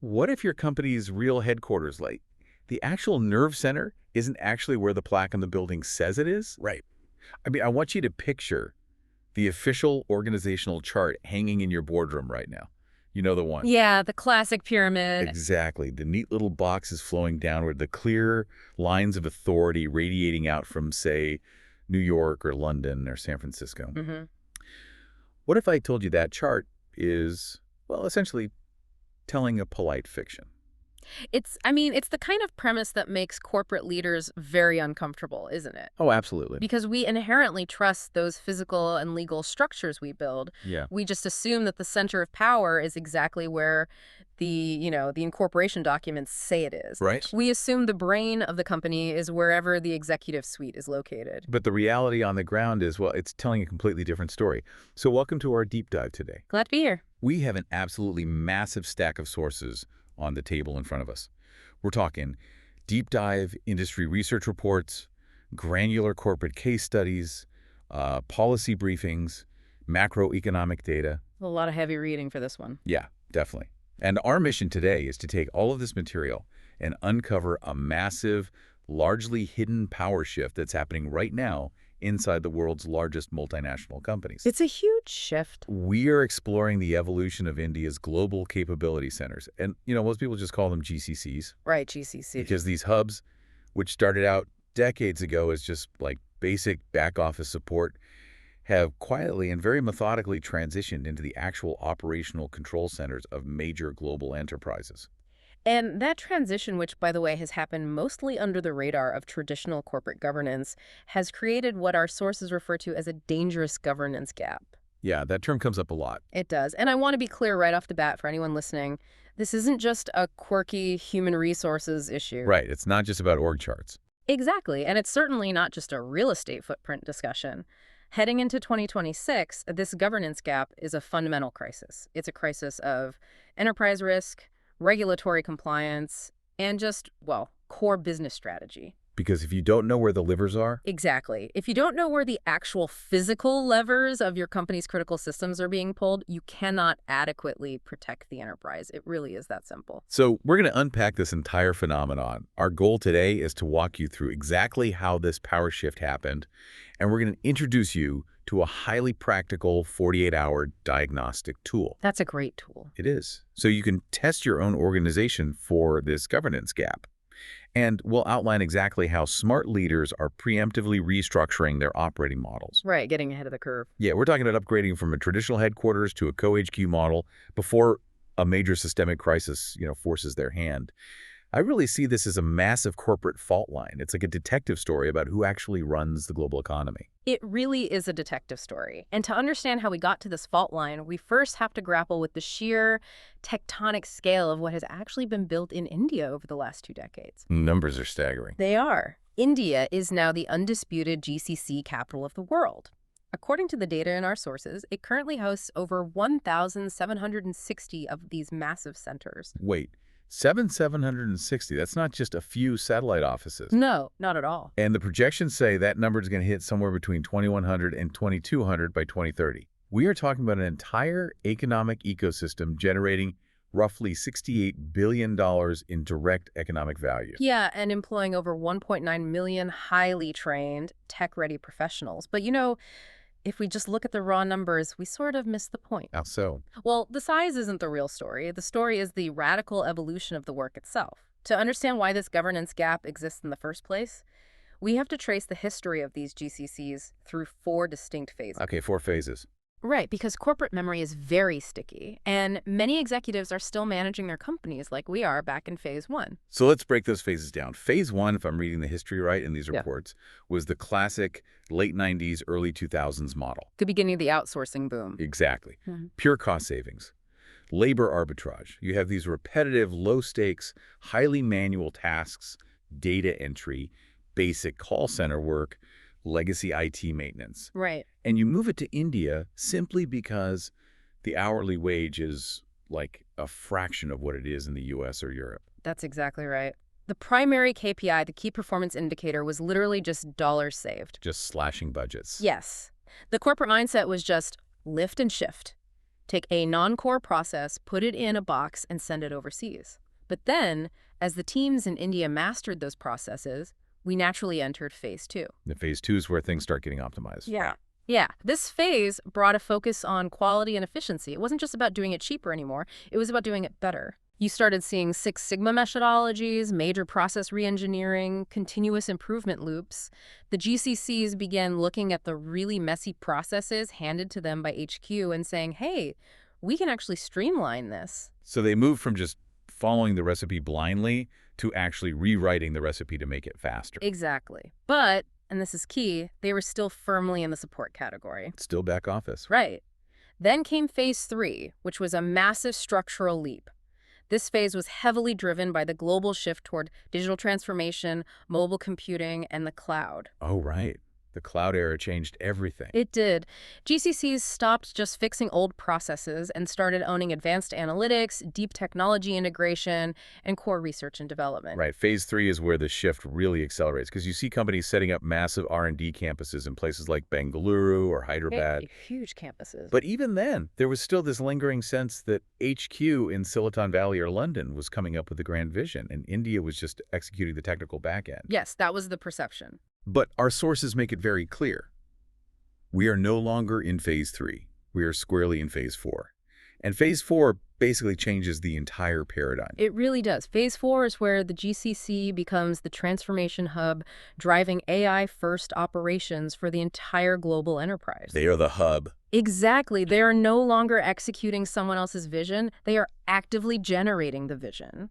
What if your company's real headquarters, like the actual nerve center, isn't actually where the plaque on the building says it is? Right. I mean, I want you to picture the official organizational chart hanging in your boardroom right now. You know the one. Yeah, the classic pyramid. Exactly. The neat little boxes flowing downward, the clear lines of authority radiating out from, say, New York or London or San Francisco. Mm-hmm. What if I told you that chart is, well, essentially telling a polite fiction? It's the kind of premise that makes corporate leaders very uncomfortable, isn't it? Oh, absolutely. Because we inherently trust those physical and legal structures we build. Yeah. We just assume that the center of power is exactly where the incorporation documents say it is. Right. We assume the brain of the company is wherever the executive suite is located. But the reality on the ground is, well, it's telling a completely different story. So welcome to our deep dive today. Glad to be here. We have an absolutely massive stack of sources on the table in front of us. We're talking deep dive industry research reports, granular corporate case studies, policy briefings, macroeconomic data. A lot of heavy reading for this one. Yeah, definitely. And our mission today is to take all of this material and uncover a massive, largely hidden power shift that's happening right now inside the world's largest multinational companies. It's a huge shift. We are exploring the evolution of India's global capability centers. And, most people just call them GCCs. Right, GCC. Because these hubs, which started out decades ago as just like basic back office support, have quietly and very methodically transitioned into the actual operational control centers of major global enterprises. And that transition, which, by the way, has happened mostly under the radar of traditional corporate governance, has created what our sources refer to as a dangerous governance gap. Yeah, that term comes up a lot. It does. And I want to be clear right off the bat for anyone listening, this isn't just a quirky human resources issue. Right. It's not just about org charts. Exactly. And it's certainly not just a real estate footprint discussion. Heading into 2026, this governance gap is a fundamental crisis. It's a crisis of enterprise risk, regulatory compliance, and just, well, core business strategy. Because if you don't know where the levers are... Exactly. If you don't know where the actual physical levers of your company's critical systems are being pulled, you cannot adequately protect the enterprise. It really is that simple. So we're going to unpack this entire phenomenon. Our goal today is to walk you through exactly how this power shift happened, and we're going to introduce you to a highly practical 48-hour diagnostic tool. That's a great tool. It is. So you can test your own organization for this governance gap. And we'll outline exactly how smart leaders are preemptively restructuring their operating models. Right, getting ahead of the curve. Yeah, we're talking about upgrading from a traditional headquarters to a co-HQ model before a major systemic crisis, forces their hand. I really see this as a massive corporate fault line. It's like a detective story about who actually runs the global economy. It really is a detective story. And to understand how we got to this fault line, we first have to grapple with the sheer tectonic scale of what has actually been built in India over the last 2 decades. Numbers are staggering. They are. India is now the undisputed GCC capital of the world. According to the data in our sources, it currently hosts over 1,760 of these massive centers. Wait. 760. That's not just a few satellite offices. No, not at all. And the projections say that number is going to hit somewhere between 2,100 and 2,200 by 2030. We are talking about an entire economic ecosystem generating roughly $68 billion in direct economic value. Yeah, and employing over 1.9 million highly trained, tech-ready professionals. But if we just look at the raw numbers, we sort of miss the point. How so? Well, the size isn't the real story. The story is the radical evolution of the work itself. To understand why this governance gap exists in the first place, we have to trace the history of these GCCs through 4 distinct phases. Okay, 4 phases. Right, because corporate memory is very sticky, and many executives are still managing their companies like we are back in phase 1. So let's break those phases down. Phase 1, if I'm reading the history right in these reports, was the classic late 90s, early 2000s model. The beginning of the outsourcing boom. Exactly. Pure cost savings. Labor arbitrage. You have these repetitive, low-stakes, highly manual tasks, data entry, basic call center work, legacy IT maintenance. Right. And you move it to India simply because the hourly wage is like a fraction of what it is in the US or Europe. That's exactly right. The primary KPI, the key performance indicator, was literally just dollars saved. Just slashing budgets. Yes. The corporate mindset was just lift and shift. take a non-core process, put it in a box, and send it overseas. But then, as the teams in India mastered those processes, we naturally entered phase 2. The phase 2 is where things start getting optimized. Yeah, this phase brought a focus on quality and efficiency. It wasn't just about doing it cheaper anymore. It was about doing it better. You started seeing Six Sigma methodologies, major process reengineering, continuous improvement loops. The GCCs began looking at the really messy processes handed to them by HQ and saying, hey, we can actually streamline this. So they moved from just following the recipe blindly to actually rewriting the recipe to make it faster. Exactly. But, and this is key, they were still firmly in the support category. Still back office. Right. Then came phase 3, which was a massive structural leap. This phase was heavily driven by the global shift toward digital transformation, mobile computing, and the cloud. Oh, right. The cloud era changed everything. It did. GCCs stopped just fixing old processes and started owning advanced analytics, deep technology integration, and core research and development. Right. Phase 3 is where the shift really accelerates because you see companies setting up massive R&D campuses in places like Bengaluru or Hyderabad. Huge campuses. But even then, there was still this lingering sense that HQ in Silicon Valley or London was coming up with the grand vision, and India was just executing the technical back end. Yes, that was the perception. But our sources make it very clear. We are no longer in phase 3. We are squarely in phase 4. And phase 4 basically changes the entire paradigm. It really does. Phase 4 is where the GCC becomes the transformation hub, driving AI-first operations for the entire global enterprise. They are the hub. Exactly. They are no longer executing someone else's vision. They are actively generating the vision.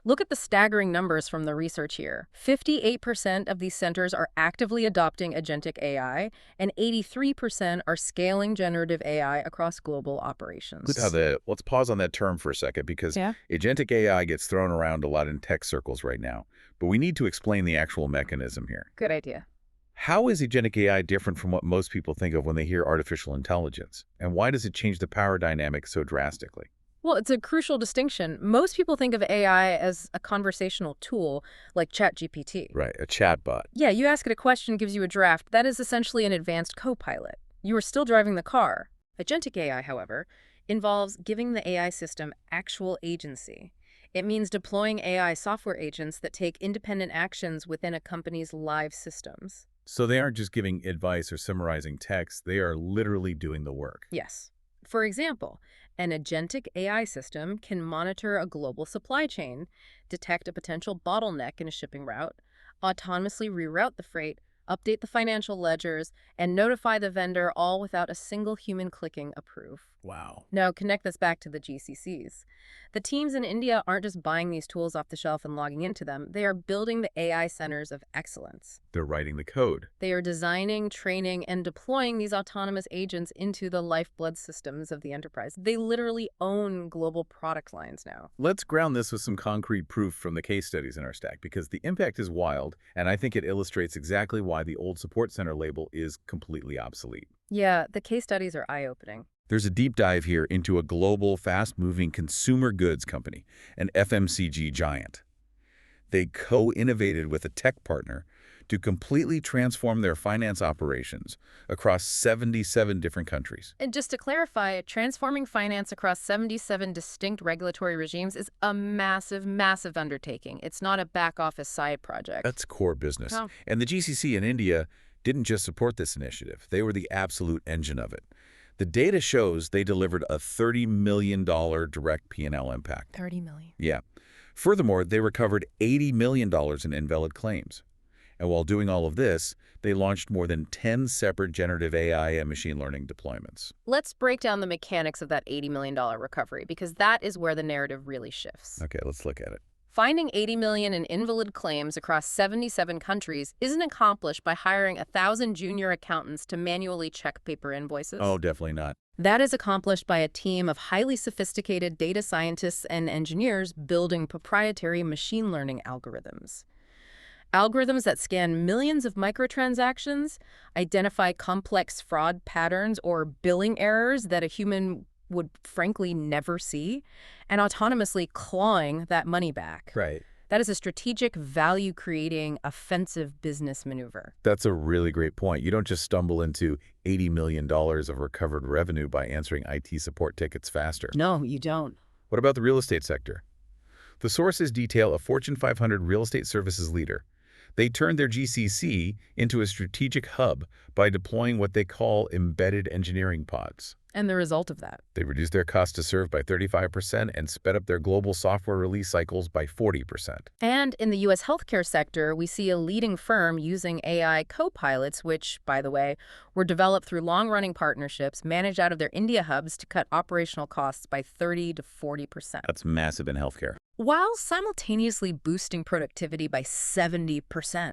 Look at the staggering numbers from the research here. 58% of these centers are actively adopting agentic AI, and 83% are scaling generative AI across global operations. Let's pause on that term for a second because agentic AI gets thrown around a lot in tech circles right now. But we need to explain the actual mechanism here. Good idea. How is agentic AI different from what most people think of when they hear artificial intelligence? And why does it change the power dynamic so drastically? Well, it's a crucial distinction. Most people think of AI as a conversational tool like ChatGPT. Right, a chatbot. Yeah, you ask it a question, gives you a draft. That is essentially an advanced co-pilot. You are still driving the car. Agentic AI, however, involves giving the AI system actual agency. It means deploying AI software agents that take independent actions within a company's live systems. So they aren't just giving advice or summarizing text, they are literally doing the work. Yes. For example, an agentic AI system can monitor a global supply chain, detect a potential bottleneck in a shipping route, autonomously reroute the freight, update the financial ledgers, and notify the vendor all without a single human clicking approve. Wow. Now, connect this back to the GCCs. The teams in India aren't just buying these tools off the shelf and logging into them. They are building the AI centers of excellence. They're writing the code. They are designing, training, and deploying these autonomous agents into the lifeblood systems of the enterprise. They literally own global product lines now. Let's ground this with some concrete proof from the case studies in our stack, because the impact is wild, and I think it illustrates exactly why the old support center label is completely obsolete. Yeah, the case studies are eye-opening. There's a deep dive here into a global, fast-moving consumer goods company, an FMCG giant. They co-innovated with a tech partner to completely transform their finance operations across 77 different countries. And just to clarify, transforming finance across 77 distinct regulatory regimes is a massive, massive undertaking. It's not a back-office side project. That's core business. Oh. And the GCC in India didn't just support this initiative. They were the absolute engine of it. The data shows they delivered a $30 million direct P&L impact. $30 million. Yeah. Furthermore, they recovered $80 million in invalid claims. And while doing all of this, they launched more than 10 separate generative AI and machine learning deployments. Let's break down the mechanics of that $80 million recovery, because that is where the narrative really shifts. Okay, let's look at it. Finding $80 million in invalid claims across 77 countries isn't accomplished by hiring 1,000 junior accountants to manually check paper invoices. Oh, definitely not. That is accomplished by a team of highly sophisticated data scientists and engineers building proprietary machine learning algorithms. Algorithms that scan millions of microtransactions, identify complex fraud patterns or billing errors that a human would frankly never see, and autonomously clawing that money back. Right. That is a strategic, value-creating, offensive business maneuver. That's a really great point. You don't just stumble into $80 million of recovered revenue by answering IT support tickets faster. No, you don't. What about the real estate sector? The sources detail a Fortune 500 real estate services leader. They turned their GCC into a strategic hub by deploying what they call embedded engineering pods. And the result of that? They reduced their cost to serve by 35% and sped up their global software release cycles by 40%. And in the U.S. healthcare sector, we see a leading firm using AI co-pilots, which, by the way, were developed through long-running partnerships managed out of their India hubs to cut operational costs by 30 to 40%. That's massive in healthcare. While simultaneously boosting productivity by 70%.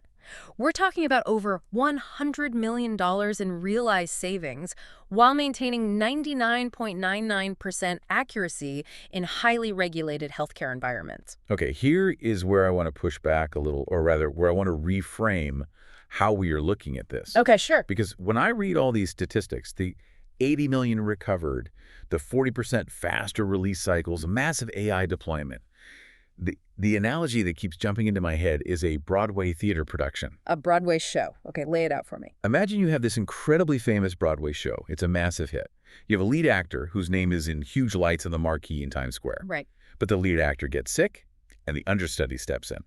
We're talking about over $100 million in realized savings while maintaining 99.99% accuracy in highly regulated healthcare environments. Okay, here is where I want to push back a little, or rather, where I want to reframe how we are looking at this. Okay, sure. Because when I read all these statistics, the 80 million recovered, the 40% faster release cycles, massive AI deployment, the analogy that keeps jumping into my head is a Broadway theater production. A Broadway show. Okay, lay it out for me. Imagine you have this incredibly famous Broadway show. It's a massive hit. You have a lead actor whose name is in huge lights on the marquee in Times Square. Right. But the lead actor gets sick, and the understudy steps in.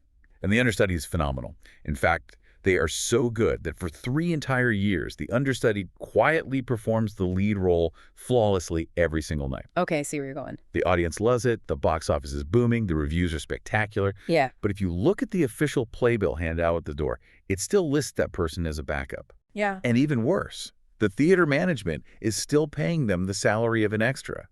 And the understudy is phenomenal. In fact, they are so good that for 3 entire years, the understudy quietly performs the lead role flawlessly every single night. Okay, see where you're going. The audience loves it, the box office is booming, the reviews are spectacular. Yeah. But if you look at the official playbill handed out at the door, it still lists that person as a backup. Yeah. And even worse, the theater management is still paying them the salary of an extra.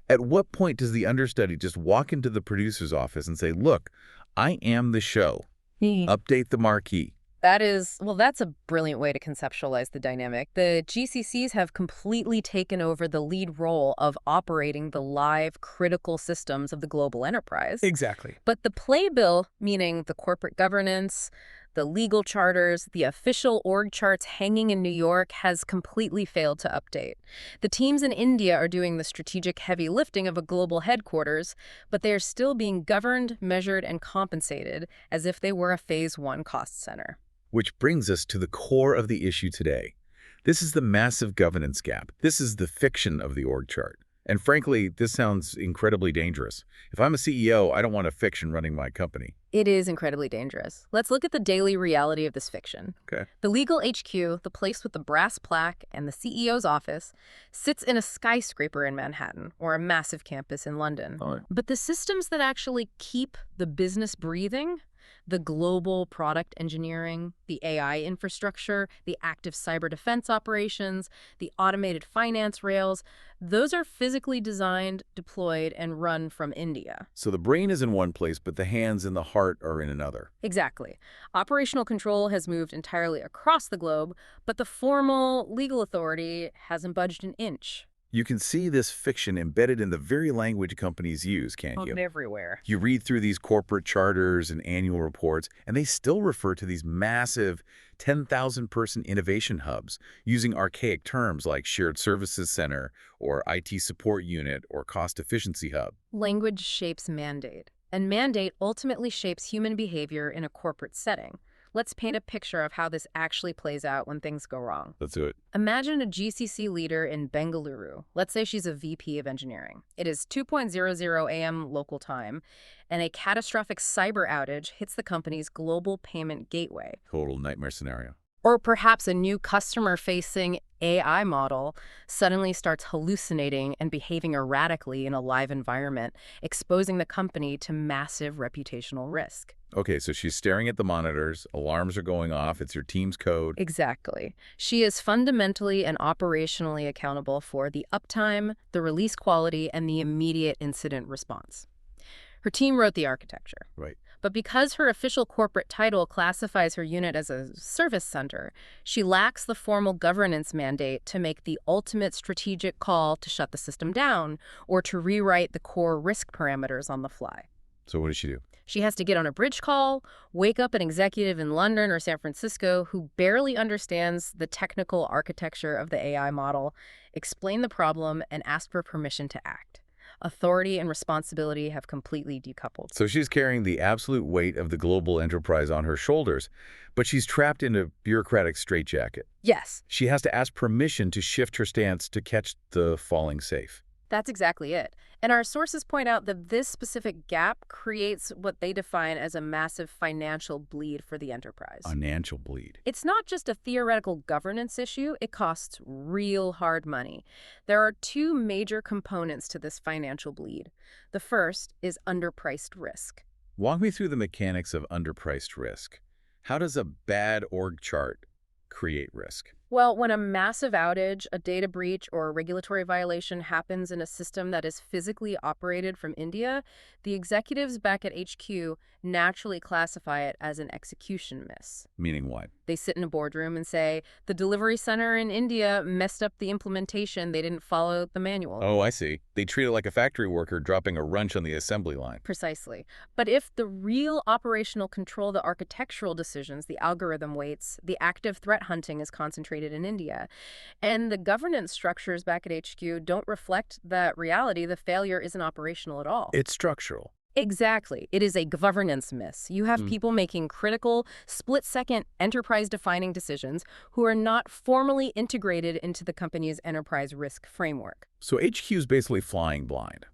At what point does the understudy just walk into the producer's office and say, look, I am the show. Update the marquee. That's a brilliant way to conceptualize the dynamic. The GCCs have completely taken over the lead role of operating the live critical systems of the global enterprise. Exactly. But the playbill, meaning the corporate governance, the legal charters, the official org charts hanging in New York, has completely failed to update. The teams in India are doing the strategic heavy lifting of a global headquarters, but they are still being governed, measured, and compensated as if they were a Phase 1 cost center. Which brings us to the core of the issue today. This is the massive governance gap. This is the fiction of the org chart. And frankly, this sounds incredibly dangerous. If I'm a CEO, I don't want a fiction running my company. It is incredibly dangerous. Let's look at the daily reality of this fiction. Okay. The legal HQ, the place with the brass plaque and the CEO's office, sits in a skyscraper in Manhattan or a massive campus in London. All right. But the systems that actually keep the business breathing, the global product engineering, the AI infrastructure, the active cyber defense operations, the automated finance rails, those are physically designed, deployed, and run from India. So the brain is in one place, but the hands and the heart are in another. Exactly. Operational control has moved entirely across the globe, but the formal legal authority hasn't budged an inch. You can see this fiction embedded in the very language companies use, can't you? Everywhere. You read through these corporate charters and annual reports, and they still refer to these massive 10,000-person innovation hubs using archaic terms like shared services center or IT support unit or cost efficiency hub. Language shapes mandate, and mandate ultimately shapes human behavior in a corporate setting. Let's paint a picture of how this actually plays out when things go wrong. Let's do it. Imagine a GCC leader in Bengaluru. Let's say she's a VP of engineering. It is 2:00 a.m. local time, and a catastrophic cyber outage hits the company's global payment gateway. Total nightmare scenario. Or perhaps a new customer-facing AI model suddenly starts hallucinating and behaving erratically in a live environment, exposing the company to massive reputational risk. Okay, so she's staring at the monitors, alarms are going off, it's your team's code. Exactly. She is fundamentally and operationally accountable for the uptime, the release quality, and the immediate incident response. Her team wrote the architecture. Right. But because her official corporate title classifies her unit as a service center, she lacks the formal governance mandate to make the ultimate strategic call to shut the system down or to rewrite the core risk parameters on the fly. So what does she do? She has to get on a bridge call, wake up an executive in London or San Francisco who barely understands the technical architecture of the AI model, explain the problem, and ask for permission to act. Authority and responsibility have completely decoupled. So she's carrying the absolute weight of the global enterprise on her shoulders, but she's trapped in a bureaucratic straitjacket. Yes, She has to ask permission to shift her stance to catch the falling safe. that's exactly it. And our sources point out that this specific gap creates what they define as a massive financial bleed for the enterprise. Financial bleed. It's not just a theoretical governance issue, it costs real hard money. There are two major components to this financial bleed. The first is underpriced risk. Walk me through the mechanics of underpriced risk. How does a bad org chart create risk? Well, when a massive outage, a data breach, or a regulatory violation happens in a system that is physically operated from India, the executives back at HQ naturally classify it as an execution miss. Meaning what? They sit in a boardroom and say, the delivery center in India messed up the implementation. They didn't follow the manual. Oh, I see. They treat it like a factory worker dropping a wrench on the assembly line. Precisely. But if the real operational control, the architectural decisions, the algorithm weights, the active threat hunting is concentrated in India, and the governance structures back at HQ don't reflect that reality, the failure isn't operational at all. It's structural. Exactly. It is a governance miss. You have people making critical, split-second, enterprise-defining decisions who are not formally integrated into the company's enterprise risk framework. So HQ's basically flying blind.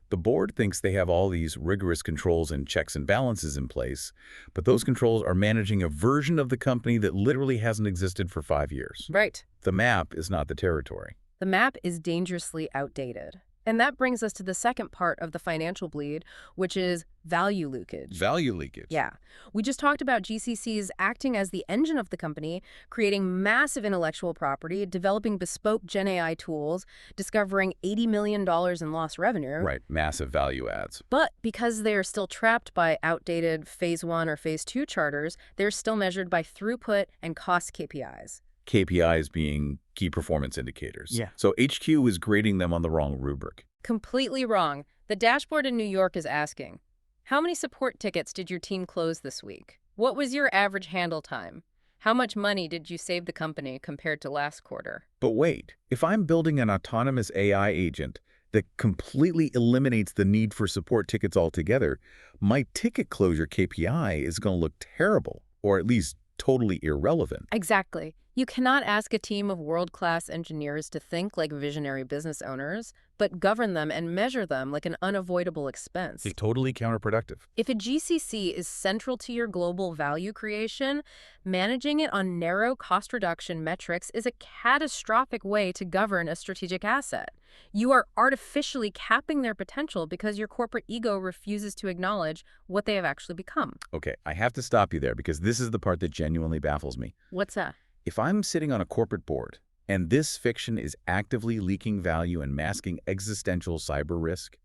The board thinks they have all these rigorous controls and checks and balances in place, but those controls are managing a version of the company that literally hasn't existed for 5 years. Right. The map is not the territory. The map is dangerously outdated. And that brings us to the second part of the financial bleed, which is value leakage. Value leakage. Yeah. We just talked about GCCs acting as the engine of the company, creating massive intellectual property, developing bespoke Gen AI tools, discovering $80 million in lost revenue. Right, massive value adds. But because they are still trapped by outdated Phase 1 or Phase 2 charters, they're still measured by throughput and cost KPIs. KPIs being key performance indicators. Yeah. So HQ is grading them on the wrong rubric. Completely wrong. The dashboard in New York is asking, how many support tickets did your team close this week? What was your average handle time? How much money did you save the company compared to last quarter? But wait, if I'm building an autonomous AI agent that completely eliminates the need for support tickets altogether, my ticket closure KPI is going to look terrible, or at least totally irrelevant. Exactly. You cannot ask a team of world-class engineers to think like visionary business owners, but govern them and measure them like an unavoidable expense. It's totally counterproductive. If a GCC is central to your global value creation, managing it on narrow cost reduction metrics is a catastrophic way to govern a strategic asset. You are artificially capping their potential because your corporate ego refuses to acknowledge what they have actually become. Okay, I have to stop you there because this is the part that genuinely baffles me. What's that? If I'm sitting on a corporate board and this fiction is actively leaking value and masking existential cyber risk,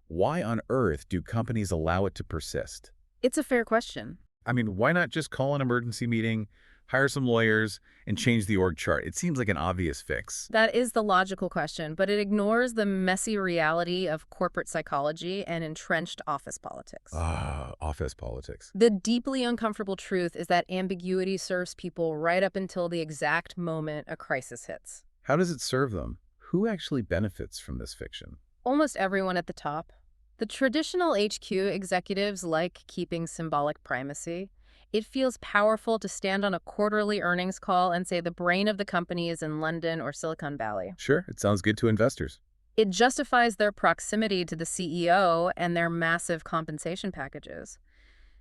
why on earth do companies allow it to persist? It's a fair question. I mean, why not just call an emergency meeting, hire some lawyers, and change the org chart? It seems like an obvious fix. That is the logical question, but it ignores the messy reality of corporate psychology and entrenched office politics. Office politics. The deeply uncomfortable truth is that ambiguity serves people right up until the exact moment a crisis hits. How does it serve them? Who actually benefits from this fiction? Almost everyone at the top. The traditional HQ executives like keeping symbolic primacy. It feels powerful to stand on a quarterly earnings call and say the brain of the company is in London or Silicon Valley. Sure, it sounds good to investors. It justifies their proximity to the CEO and their massive compensation packages.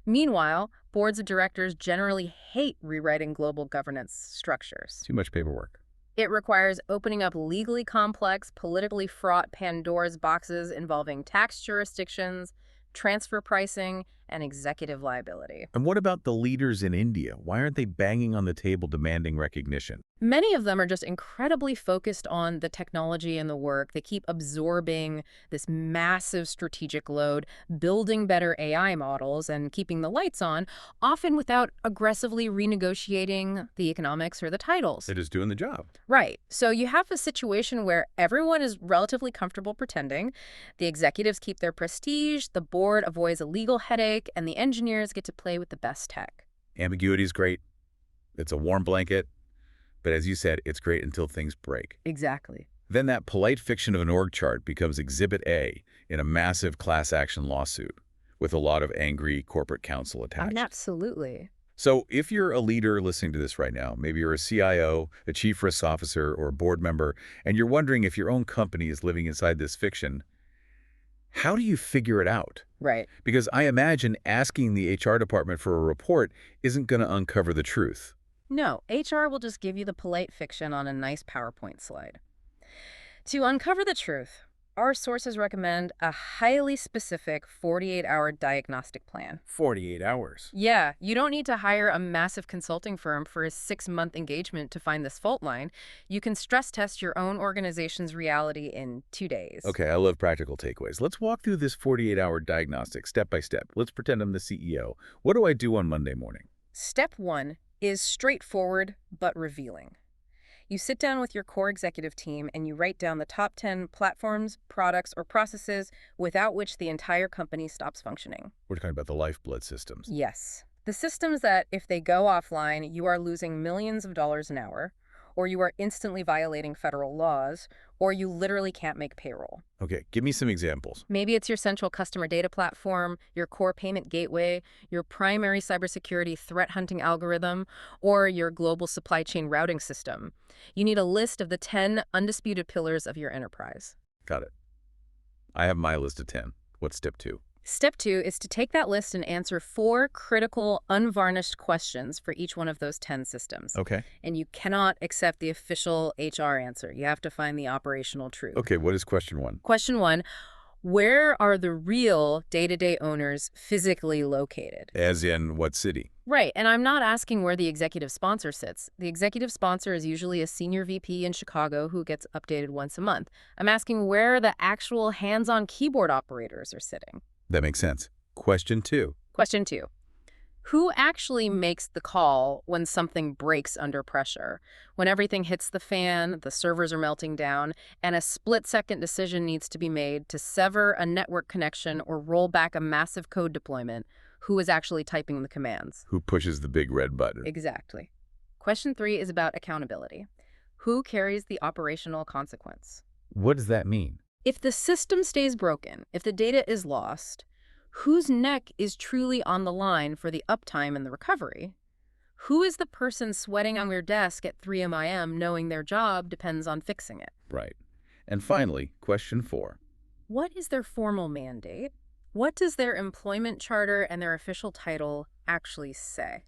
Meanwhile, boards of directors generally hate rewriting global governance structures. Too much paperwork. It requires opening up legally complex, politically fraught Pandora's boxes involving tax jurisdictions, transfer pricing, and executive liability. And what about the leaders in India? Why aren't they banging on the table demanding recognition? Many of them are just incredibly focused on the technology and the work. They keep absorbing this massive strategic load, building better AI models and keeping the lights on, often without aggressively renegotiating the economics or the titles. They're just doing the job. Right. So you have a situation where everyone is relatively comfortable pretending. The executives keep their prestige, the board avoids a legal headache, and the engineers get to play with the best tech. Ambiguity is great. It's a warm blanket. But as you said, it's great until things break. Exactly. Then that polite fiction of an org chart becomes Exhibit A in a massive class action lawsuit with a lot of angry corporate counsel attached. Absolutely. So if you're a leader listening to this right now, maybe you're a CIO, a chief risk officer, or a board member, and you're wondering if your own company is living inside this fiction, how do you figure it out? Right. Because I imagine asking the HR department for a report isn't going to uncover the truth. No, HR will just give you the polite fiction on a nice PowerPoint slide. To uncover the truth, our sources recommend a highly specific 48-hour diagnostic plan. 48 hours. Yeah, you don't need to hire a massive consulting firm for a 6-month engagement to find this fault line. You can stress test your own organization's reality in 2 days. Okay, I love practical takeaways. Let's walk through this 48-hour diagnostic step by step. Let's pretend I'm the CEO. What do I do on Monday morning? Step 1 is straightforward but revealing. You sit down with your core executive team and you write down the top 10 platforms, products, or processes without which the entire company stops functioning. We're talking about the lifeblood systems. Yes. The systems that, if they go offline, you are losing millions of dollars an hour, or you are instantly violating federal laws, or you literally can't make payroll. Okay, give me some examples. Maybe it's your central customer data platform, your core payment gateway, your primary cybersecurity threat hunting algorithm, or your global supply chain routing system. You need a list of the 10 undisputed pillars of your enterprise. Got it. I have my list of 10. What's step 2? Step 2 is to take that list and answer 4 critical, unvarnished questions for each one of those 10 systems. Okay. And you cannot accept the official HR answer. You have to find the operational truth. Okay, what is question 1? Question 1, where are the real day-to-day owners physically located? As in what city? Right, and I'm not asking where the executive sponsor sits. The executive sponsor is usually a senior VP in Chicago who gets updated once a month. I'm asking where the actual hands-on keyboard operators are sitting. That makes sense. Question 2. Question 2. Who actually makes the call when something breaks under pressure? When everything hits the fan, the servers are melting down, and a split-second decision needs to be made to sever a network connection or roll back a massive code deployment, who is actually typing the commands? Who pushes the big red button? Exactly. Question 3 is about accountability. Who carries the operational consequence? What does that mean? If the system stays broken, if the data is lost, whose neck is truly on the line for the uptime and the recovery? Who is the person sweating on their desk at 3 a.m. knowing their job depends on fixing it? Right. And finally, question 4. What is their formal mandate? What does their employment charter and their official title actually say?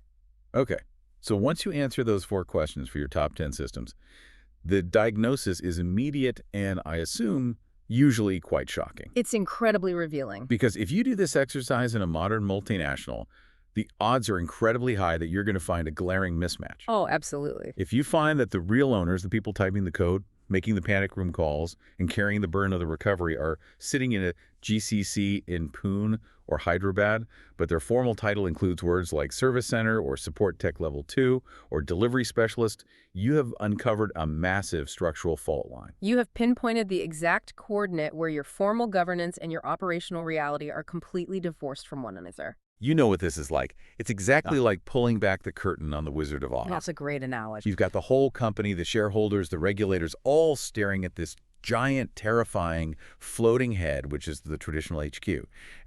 Okay. So once you answer those 4 questions for your top 10 systems, the diagnosis is immediate and, I assume, usually quite shocking. It's incredibly revealing. Because if you do this exercise in a modern multinational, the odds are incredibly high that you're going to find a glaring mismatch. Oh, absolutely. If you find that the real owners, the people typing the code, making the panic room calls, and carrying the burden of the recovery are sitting in a GCC in Pune or Hyderabad, but their formal title includes words like Service Center or Support Tech Level 2 or Delivery Specialist, you have uncovered a massive structural fault line. You have pinpointed the exact coordinate where your formal governance and your operational reality are completely divorced from one another. You know what this is like. It's exactly like pulling back the curtain on the Wizard of Oz. That's a great analogy. You've got the whole company, the shareholders, the regulators, all staring at this giant, terrifying floating head, which is the traditional HQ.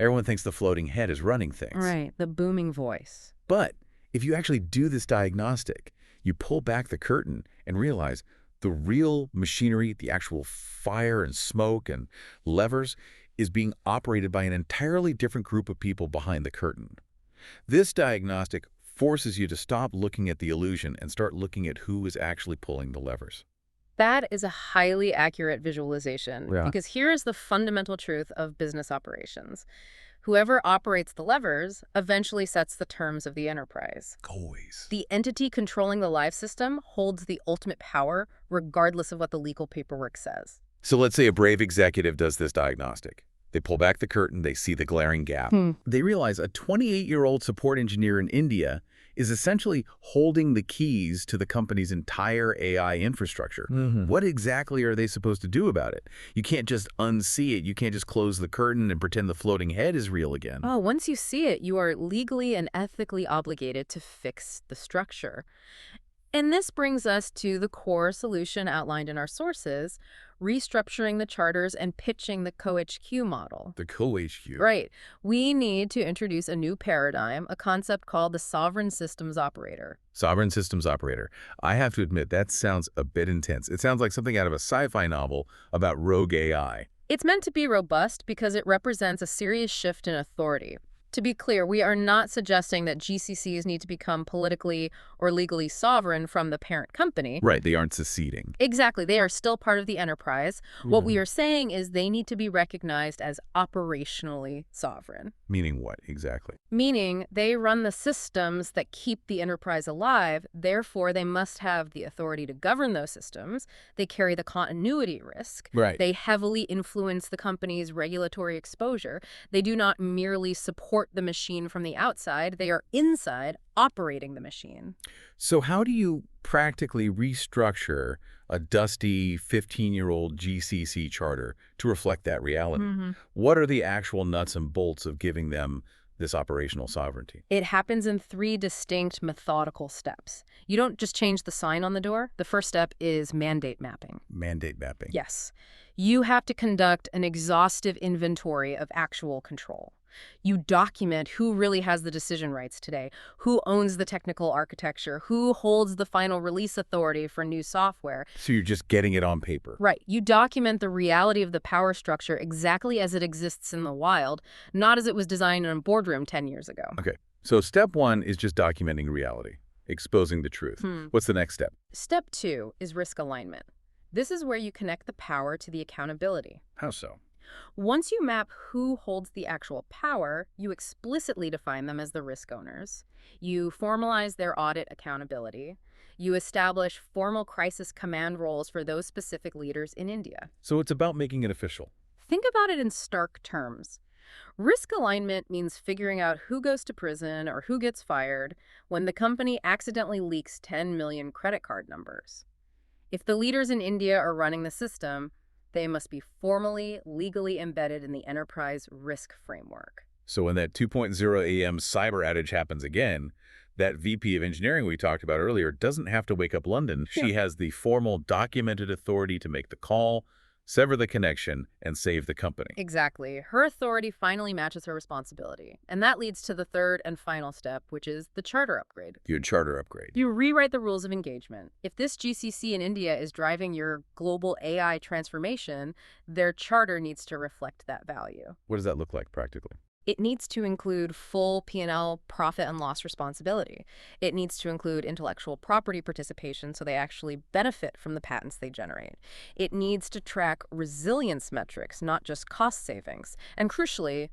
Everyone thinks the floating head is running things. Right, the booming voice. But if you actually do this diagnostic, you pull back the curtain and realize the real machinery, the actual fire and smoke and levers, is being operated by an entirely different group of people behind the curtain. This diagnostic forces you to stop looking at the illusion and start looking at who is actually pulling the levers. That is a highly accurate visualization, Yeah. because here is the fundamental truth of business operations. Whoever operates the levers eventually sets the terms of the enterprise. Always. The entity controlling the live system holds the ultimate power, regardless of what the legal paperwork says. So let's say a brave executive does this diagnostic. They pull back the curtain, they see the glaring gap. They realize a 28-year-old support engineer in India is essentially holding the keys to the company's entire AI infrastructure. What exactly are they supposed to do about it? You can't just unsee it. You can't just close the curtain and pretend the floating head is real again. Oh, once you see it, you are legally and ethically obligated to fix the structure. And this brings us to the core solution outlined in our sources, restructuring the charters and pitching the co-HQ model. The co-HQ. Right. We need to introduce a new paradigm, a concept called the sovereign systems operator. Sovereign systems operator. I have to admit, that sounds a bit intense. It sounds like something out of a sci-fi novel about rogue AI. It's meant to be robust because it represents a serious shift in authority. To be clear, we are not suggesting that GCCs need to become politically or legally sovereign from the parent company. Right, they aren't seceding. Exactly. They are still part of the enterprise. What we are saying is they need to be recognized as operationally sovereign. Meaning what, exactly? Meaning they run the systems that keep the enterprise alive. Therefore, they must have the authority to govern those systems. They carry the continuity risk. Right. They heavily influence the company's regulatory exposure. They do not merely support the machine from the outside. They are inside operating the machine. So how do you practically restructure a dusty 15-year-old GCC charter to reflect that reality? What are the actual nuts and bolts of giving them this operational sovereignty? It happens in 3 distinct methodical steps. You don't just change the sign on the door. The first step is mandate mapping. Mandate mapping. Yes. You have to conduct an exhaustive inventory of actual control. You document who really has the decision rights today, who owns the technical architecture, who holds the final release authority for new software. So you're just getting it on paper. Right. You document the reality of the power structure exactly as it exists in the wild, not as it was designed in a boardroom 10 years ago. Okay. So step 1 is just documenting reality, exposing the truth. What's the next step? Step 2 is risk alignment. This is where you connect the power to the accountability. How so? Once you map who holds the actual power, you explicitly define them as the risk owners. You formalize their audit accountability. You establish formal crisis command roles for those specific leaders in India. So it's about making it official. Think about it in stark terms. Risk alignment means figuring out who goes to prison or who gets fired when the company accidentally leaks 10 million credit card numbers. If the leaders in India are running the system, they must be formally, legally embedded in the enterprise risk framework. So when that 2.0 a.m. cyber outage happens again, that VP of engineering we talked about earlier doesn't have to wake up London. Yeah. She has the formal documented authority to make the call, sever the connection, and save the company. Exactly. Her authority finally matches her responsibility. And that leads to the third and final step, which is the charter upgrade. Your charter upgrade. You rewrite the rules of engagement. If this GCC in India is driving your global AI transformation, their charter needs to reflect that value. What does that look like practically? It needs to include full P&L profit and loss responsibility. It needs to include intellectual property participation so they actually benefit from the patents they generate. It needs to track resilience metrics, not just cost savings. And crucially,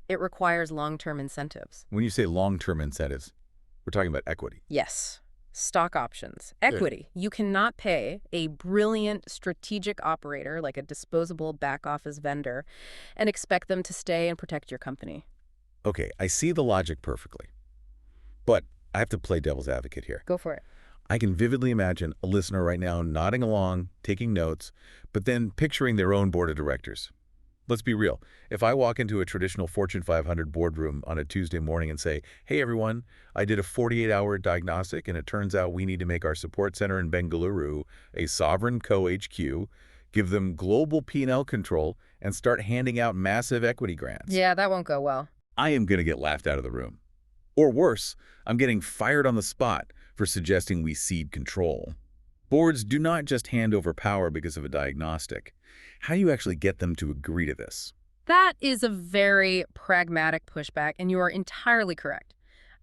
it requires long-term incentives. When you say long-term incentives, we're talking about equity. Yes. Stock options. Equity. You cannot pay a brilliant strategic operator like a disposable back-office vendor and expect them to stay and protect your company. Okay, I see the logic perfectly. But I have to play devil's advocate here. Go for it. I can vividly imagine a listener right now nodding along, taking notes, but then picturing their own board of directors. Let's be real. If I walk into a traditional Fortune 500 boardroom on a Tuesday morning and say, hey, everyone, I did a 48-hour diagnostic, and it turns out we need to make our support center in Bengaluru a sovereign co-HQ, give them global P&L control, and start handing out massive equity grants. Yeah, that won't go well. I am going to get laughed out of the room. Or worse, I'm getting fired on the spot for suggesting we cede control. Boards do not just hand over power because of a diagnostic. How do you actually get them to agree to this? That is a very pragmatic pushback, and you are entirely correct.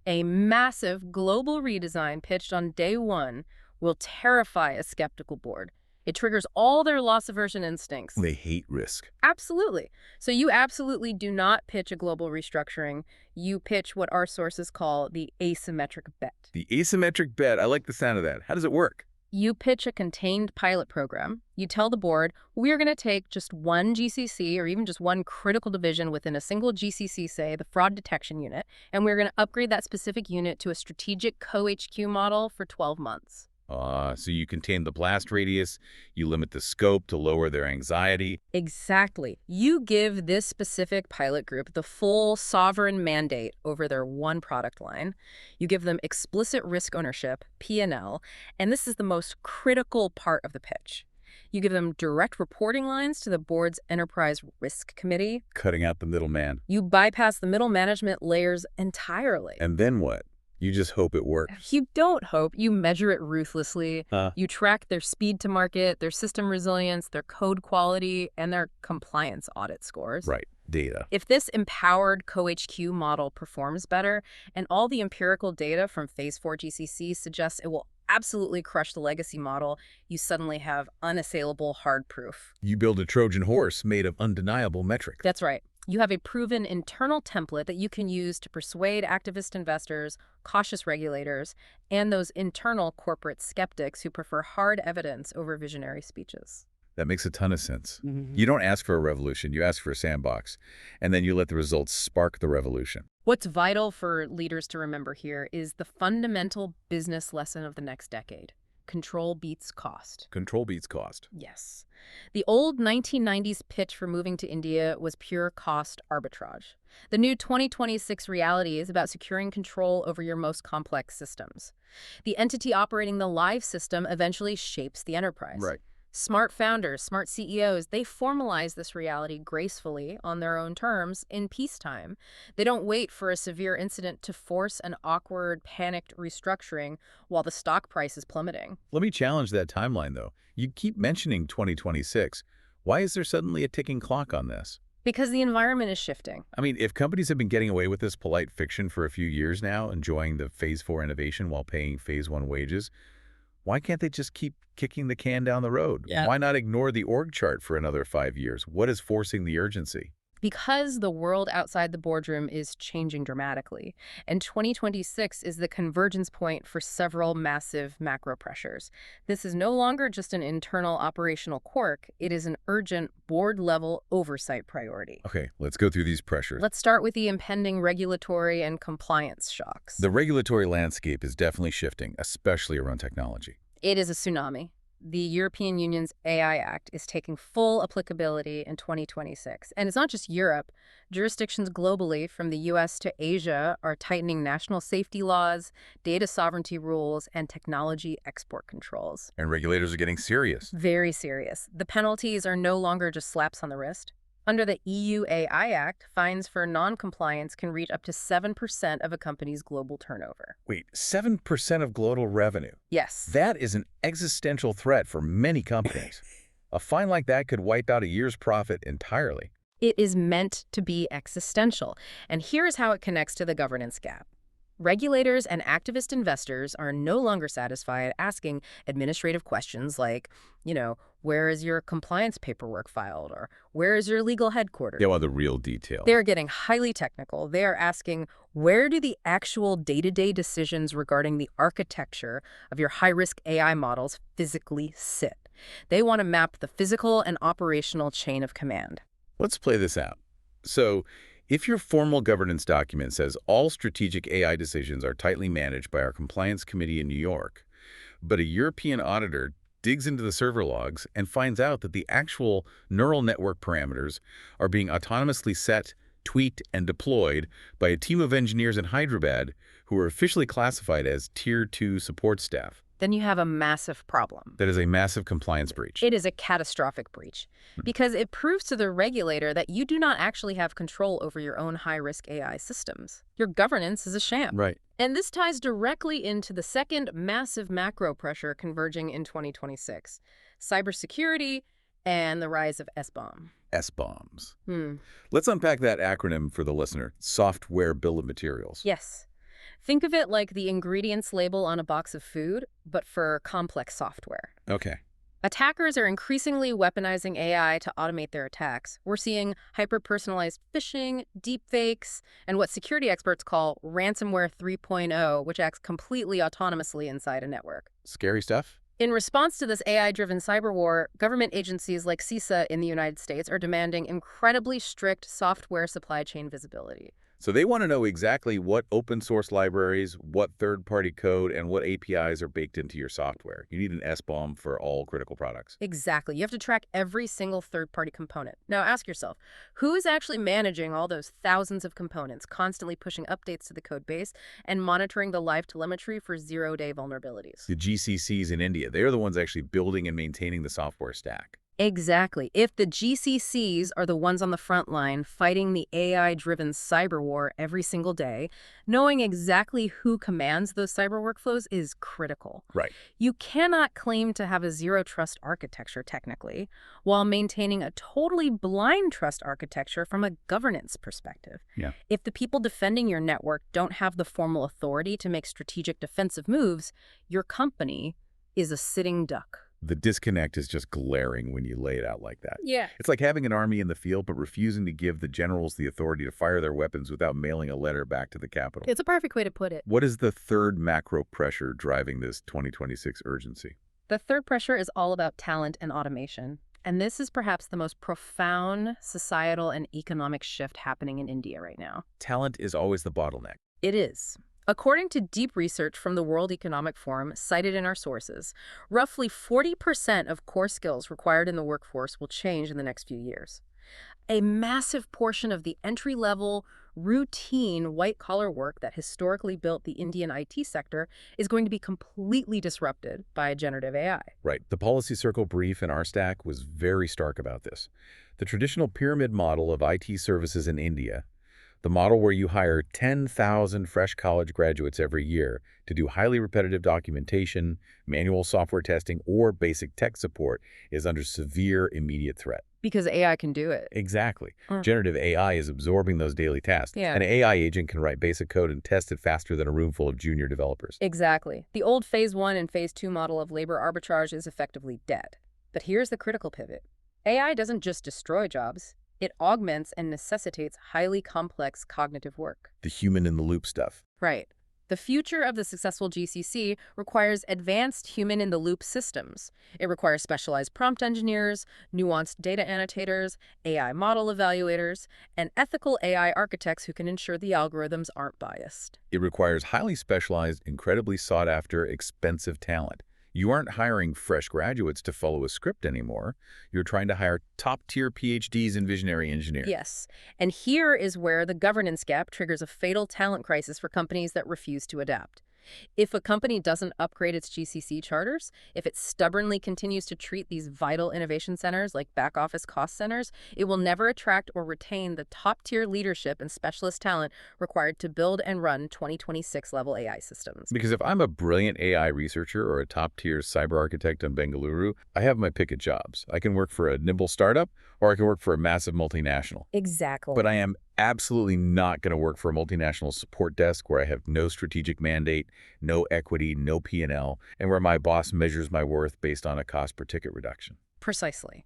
A massive global redesign pitched on day one will terrify a skeptical board. It triggers all their loss aversion instincts. They hate risk. Absolutely. So you absolutely do not pitch a global restructuring. You pitch what our sources call the asymmetric bet. The asymmetric bet, I like the sound of that. How does it work? You pitch a contained pilot program. You tell the board, we're going to take just one GCC or even just one critical division within a single GCC, say the fraud detection unit, and we're going to upgrade that specific unit to a strategic co-HQ model for 12 months. So you contain the blast radius, you limit the scope to lower their anxiety. Exactly. You give this specific pilot group the full sovereign mandate over their one product line. You give them explicit risk ownership, P&L, and this is the most critical part of the pitch. You give them direct reporting lines to the board's enterprise risk committee. Cutting out the middleman. You bypass the middle management layers entirely. And then what? You just hope it works. You don't hope. You measure it ruthlessly. You track their speed to market, their system resilience, their code quality, and their compliance audit scores. Right. Data. If this empowered co-HQ model performs better, and all the empirical data from Phase 4 GCC suggests it will absolutely crush the legacy model, you suddenly have unassailable hard proof. You build a Trojan horse made of undeniable metrics. That's right. You have a proven internal template that you can use to persuade activist investors, cautious regulators, and those internal corporate skeptics who prefer hard evidence over visionary speeches. That makes a ton of sense. You don't ask for a revolution, you ask for a sandbox, and then you let the results spark the revolution. What's vital for leaders to remember here is the fundamental business lesson of the next decade. Control beats cost. Control beats cost. Yes. The old 1990s pitch for moving to India was pure cost arbitrage. The new 2026 reality is about securing control over your most complex systems. The entity operating the live system eventually shapes the enterprise. Right. Smart founders, smart CEOs, they formalize this reality gracefully on their own terms in peacetime. They don't wait for a severe incident to force an awkward, panicked restructuring while the stock price is plummeting. Let me challenge that timeline, though. You keep mentioning 2026. Why is there suddenly a ticking clock on this? Because the environment is shifting. I mean, if companies have been getting away with this polite fiction for a few years now, enjoying the Phase 4 innovation while paying Phase 1 wages, why can't they just keep kicking the can down the road? Yeah. Why not ignore the org chart for another 5 years? What is forcing the urgency? Because the world outside the boardroom is changing dramatically, and 2026 is the convergence point for several massive macro pressures. This is no longer just an internal operational quirk, it is an urgent board-level oversight priority. Okay, let's go through these pressures. Let's start with the impending regulatory and compliance shocks. The regulatory landscape is definitely shifting, especially around technology. It is a tsunami. The European Union's AI Act is taking full applicability in 2026. And it's not just Europe. Jurisdictions globally, from the US to Asia, are tightening national safety laws, data sovereignty rules, and technology export controls. And regulators are getting serious. Very serious. The penalties are no longer just slaps on the wrist. Under the EU AI Act, fines for non-compliance can reach up to 7% of a company's global turnover. Wait, 7% of global revenue? Yes. That is an existential threat for many companies. A fine like that could wipe out a year's profit entirely. It is meant to be existential. And here's how it connects to the governance gap. Regulators and activist investors are no longer satisfied asking administrative questions like, where is your compliance paperwork filed? Or where is your legal headquarters? They want the real detail. They're getting highly technical. They are asking, where do the actual day-to-day decisions regarding the architecture of your high-risk AI models physically sit? They want to map the physical and operational chain of command. Let's play this out. So, if your formal governance document says all strategic AI decisions are tightly managed by our compliance committee in New York, but a European auditor digs into the server logs and finds out that the actual neural network parameters are being autonomously set, tweaked, and deployed by a team of engineers in Hyderabad who are officially classified as Tier 2 support staff. Then you have a massive problem. That is a massive compliance breach. It is a catastrophic breach because it proves to the regulator that you do not actually have control over your own high-risk AI systems. Your governance is a sham. Right. And this ties directly into the second massive macro pressure converging in 2026, cybersecurity and the rise of SBOM. SBOMs. Let's unpack that acronym for the listener, Software Bill of Materials. Yes. Think of it like the ingredients label on a box of food, but for complex software. Okay. Attackers are increasingly weaponizing AI to automate their attacks. We're seeing hyper-personalized phishing, deepfakes, and what security experts call ransomware 3.0, which acts completely autonomously inside a network. Scary stuff? In response to this AI-driven cyber war, government agencies like CISA in the United States are demanding incredibly strict software supply chain visibility. So they want to know exactly what open source libraries, what third-party code, and what APIs are baked into your software. You need an SBOM for all critical products. Exactly. You have to track every single third-party component. Now ask yourself, who is actually managing all those thousands of components, constantly pushing updates to the code base and monitoring the live telemetry for zero-day vulnerabilities? The GCCs in India, they're the ones actually building and maintaining the software stack. Exactly. If the GCCs are the ones on the front line fighting the AI-driven cyber war every single day, knowing exactly who commands those cyber workflows is critical. Right. You cannot claim to have a zero-trust architecture, technically, while maintaining a totally blind trust architecture from a governance perspective. Yeah. If the people defending your network don't have the formal authority to make strategic defensive moves, your company is a sitting duck. The disconnect is just glaring when you lay it out like that. Yeah. It's like having an army in the field but refusing to give the generals the authority to fire their weapons without mailing a letter back to the capital. It's a perfect way to put it. What is the third macro pressure driving this 2026 urgency? The third pressure is all about talent and automation. And this is perhaps the most profound societal and economic shift happening in India right now. Talent is always the bottleneck. It is. According to deep research from the World Economic Forum cited in our sources, roughly 40% of core skills required in the workforce will change in the next few years. A massive portion of the entry-level, routine, white-collar work that historically built the Indian IT sector is going to be completely disrupted by generative AI. Right. The policy circle brief in our stack was very stark about this. The traditional pyramid model of IT services in India, the model where you hire 10,000 fresh college graduates every year to do highly repetitive documentation, manual software testing, or basic tech support, is under severe immediate threat. Because AI can do it. Exactly. Generative AI is absorbing those daily tasks. Yeah. An AI agent can write basic code and test it faster than a room full of junior developers. Exactly. The old Phase 1 and Phase 2 model of labor arbitrage is effectively dead. But here's the critical pivot. AI doesn't just destroy jobs. It augments and necessitates highly complex cognitive work. The human-in-the-loop stuff. Right. The future of the successful GCC requires advanced human-in-the-loop systems. It requires specialized prompt engineers, nuanced data annotators, AI model evaluators, and ethical AI architects who can ensure the algorithms aren't biased. It requires highly specialized, incredibly sought-after, expensive talent. You aren't hiring fresh graduates to follow a script anymore. You're trying to hire top-tier PhDs and visionary engineers. Yes, and here is where the governance gap triggers a fatal talent crisis for companies that refuse to adapt. If a company doesn't upgrade its GCC charters, if it stubbornly continues to treat these vital innovation centers like back-office cost centers, it will never attract or retain the top-tier leadership and specialist talent required to build and run 2026-level AI systems. Because if I'm a brilliant AI researcher or a top-tier cyber architect in Bengaluru, I have my pick of jobs. I can work for a nimble startup, or I can work for a massive multinational. Exactly. But I am absolutely not going to work for a multinational support desk where I have no strategic mandate, no equity, no P&L, and where my boss measures my worth based on a cost per ticket reduction. Precisely.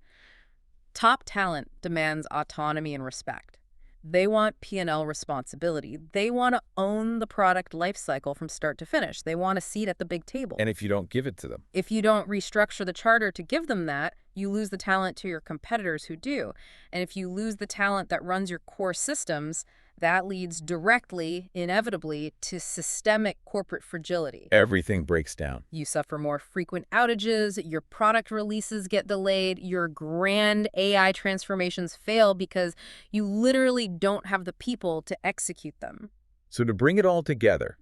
Top talent demands autonomy and respect. They want P&L responsibility. They want to own the product lifecycle from start to finish. They want a seat at the big table. And if you don't give it to them? If you don't restructure the charter to give them that, you lose the talent to your competitors who do. And if you lose the talent that runs your core systems, that leads directly, inevitably, to systemic corporate fragility. Everything breaks down. You suffer more frequent outages, your product releases get delayed, your grand AI transformations fail because you literally don't have the people to execute them. So to bring it all together,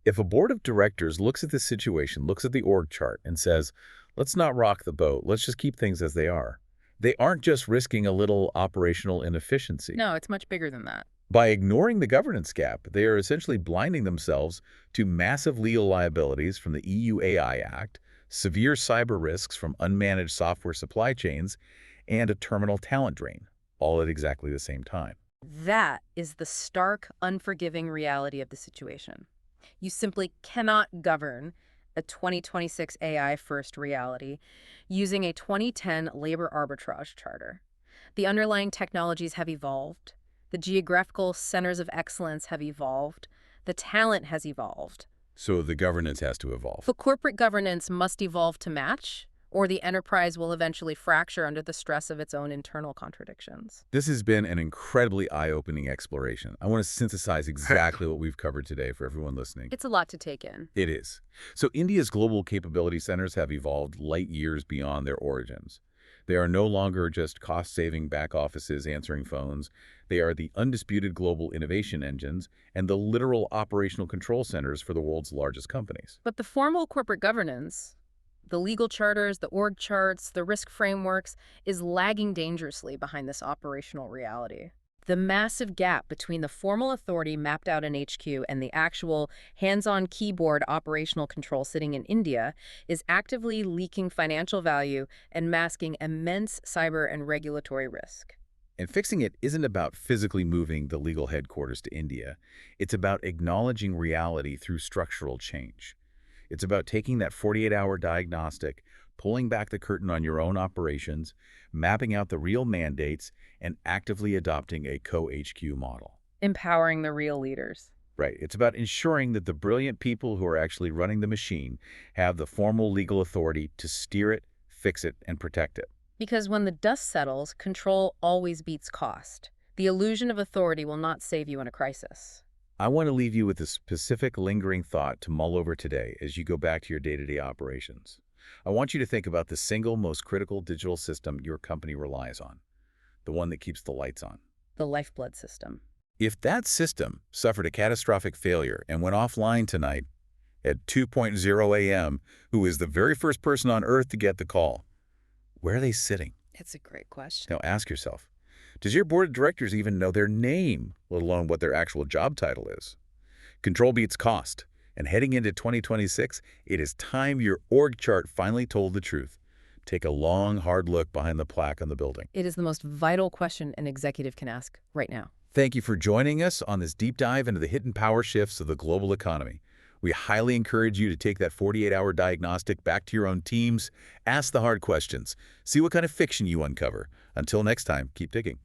if a board of directors looks at this situation, looks at the org chart and says, let's not rock the boat, let's just keep things as they are, they aren't just risking a little operational inefficiency. No, it's much bigger than that. By ignoring the governance gap, they are essentially blinding themselves to massive legal liabilities from the EU AI Act, severe cyber risks from unmanaged software supply chains, and a terminal talent drain, all at exactly the same time. That is the stark, unforgiving reality of the situation. You simply cannot govern a 2026 AI-first reality using a 2010 labor arbitrage charter. The underlying technologies have evolved. The geographical centers of excellence have evolved. The talent has evolved. So the governance has to evolve. The corporate governance must evolve to match, or the enterprise will eventually fracture under the stress of its own internal contradictions. This has been an incredibly eye-opening exploration. I want to synthesize exactly what we've covered today for everyone listening. It's a lot to take in. It is. So India's global capability centers have evolved light years beyond their origins. They are no longer just cost-saving back offices answering phones. They are the undisputed global innovation engines and the literal operational control centers for the world's largest companies. But the formal corporate governance, the legal charters, the org charts, the risk frameworks, is lagging dangerously behind this operational reality. The massive gap between the formal authority mapped out in HQ and the actual hands-on keyboard operational control sitting in India is actively leaking financial value and masking immense cyber and regulatory risk. And fixing it isn't about physically moving the legal headquarters to India. It's about acknowledging reality through structural change. It's about taking that 48-hour diagnostic, pulling back the curtain on your own operations, mapping out the real mandates, and actively adopting a co-HQ model. Empowering the real leaders. Right. It's about ensuring that the brilliant people who are actually running the machine have the formal legal authority to steer it, fix it, and protect it. Because when the dust settles, control always beats cost. The illusion of authority will not save you in a crisis. I want to leave you with a specific lingering thought to mull over today as you go back to your day-to-day operations. I want you to think about the single most critical digital system your company relies on, the one that keeps the lights on. The lifeblood system. If that system suffered a catastrophic failure and went offline tonight at 2:00 a.m., who is the very first person on Earth to get the call? Where are they sitting? It's a great question. Now ask yourself, does your board of directors even know their name, let alone what their actual job title is? Control beats cost. And heading into 2026, it is time your org chart finally told the truth. Take a long, hard look behind the plaque on the building. It is the most vital question an executive can ask right now. Thank you for joining us on this deep dive into the hidden power shifts of the global economy. We highly encourage you to take that 48-hour diagnostic back to your own teams, ask the hard questions, see what kind of fiction you uncover. Until next time, keep digging.